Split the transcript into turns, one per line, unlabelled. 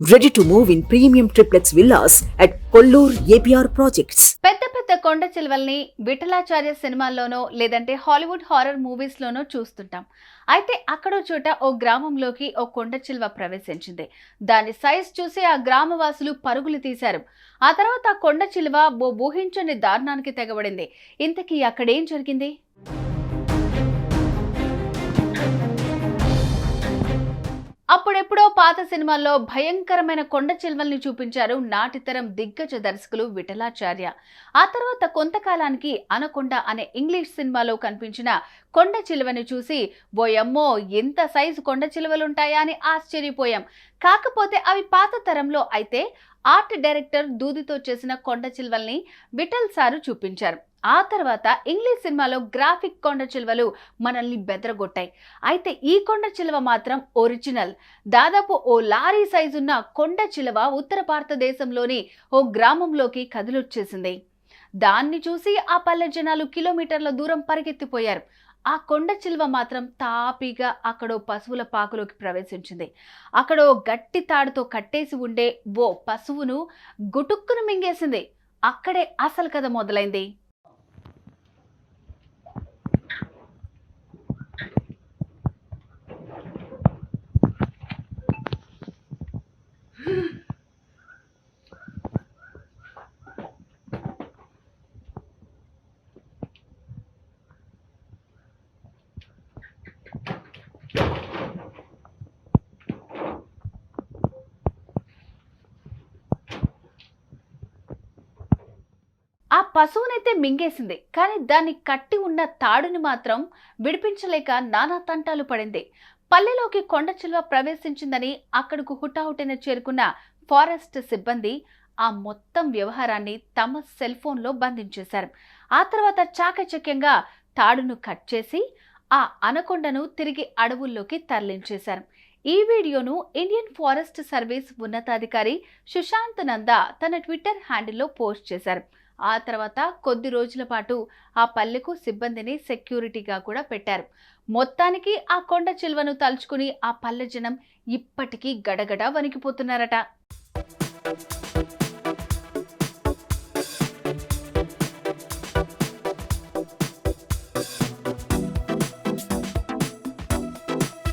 Ready to move in premium triplex villas at Kollur APR Projects.
పెద్ద పెద్ద కొండ చిలువల్ని విఠలాచార్య సినిమాల్లోనో లేదంటే హాలీవుడ్ హారర్ మూవీస్ లోనో చూస్తుంటాం. అయితే అక్కడో చోట ఓ గ్రామంలోకి ఓ కొండ చిలువ ప్రవేశించింది. దాని సైజ్ చూసి ఆ గ్రామవాసులు పరుగులు తీశారు. ఆ తర్వాత ఆ కొండ చిలువ ఓ ఊహించని దారుణానికి తెగబడింది. ఇంతకీ అక్కడేం జరిగింది? అప్పుడెప్పుడో పాత సినిమాల్లో భయంకరమైన కొండ చిలువల్ని చూపించారు నాటితరం దిగ్గజ దర్శకులు విఠలాచార్య. ఆ తర్వాత కొంతకాలానికి అనకొండ అనే ఇంగ్లీష్ సినిమాలో కనిపించిన కొండ చిలువని చూసి ఓయమ్మో ఇంత సైజు కొండ చిలువలుంటాయా అని ఆశ్చర్యపోయాం. కాకపోతే అవి పాత తరంలో అయితే ఆర్ట్ డైరెక్టర్ దూదితో చేసిన కొండ చిలువల్ని విఠల్ సారు చూపించారు. ఆ తర్వాత ఇంగ్లీష్ సినిమాలో గ్రాఫిక్ కొండ చిలువలు మనల్ని బెదరగొట్టాయి. అయితే ఈ కొండ చిలువ మాత్రం ఒరిజినల్. దాదాపు ఓ లారీ సైజున్న కొండ చిలువ ఉత్తర భారతదేశంలోని ఓ గ్రామంలోకి కదిలొచ్చేసింది. దాన్ని చూసి ఆ పల్లె జనాలు కిలోమీటర్ల దూరం పరిగెత్తిపోయారు. ఆ కొండ చిలువ మాత్రం తాపీగా అక్కడో పశువుల పాకలోకి ప్రవేశించింది. అక్కడో గట్టి తాడుతో కట్టేసి ఉండే ఓ పశువును గుటుక్కును మింగేసింది. అక్కడే అసలు కథ మొదలైంది. ఆ పశువునైతే మింగేసింది. కానీ దాన్ని కట్టి ఉన్న తాడుని మాత్రం విడిపించలేక నానా తంటాలు పడింది. పల్లెలోకి కొండ చిలువ ప్రవేశించిందని అక్కడకు హుటాహుటిన చేరుకున్న ఫారెస్ట్ సిబ్బంది ఆ మొత్తం వ్యవహారాన్ని తమ సెల్ ఫోన్లో బంధించేశారు. ఆ తర్వాత చాకచక్యంగా తాడును కట్ చేసి ఆ అనకొండను తిరిగి అడవుల్లోకి తరలించేశారు. ఈ వీడియోను ఇండియన్ ఫారెస్ట్ సర్వీస్ ఉన్నతాధికారి సుశాంత్ నందా తన ట్విట్టర్ హ్యాండిల్లో పోస్ట్ చేశారు. ఆ తర్వాత కొద్ది రోజుల పాటు ఆ పల్లెకు సిబ్బందిని సెక్యూరిటీగా కూడా పెట్టారు. మొత్తానికి ఆ కొండ చిలువను తలుచుకుని ఆ పల్లె జనం ఇప్పటికీ గడగడ వణికిపోతున్నారట.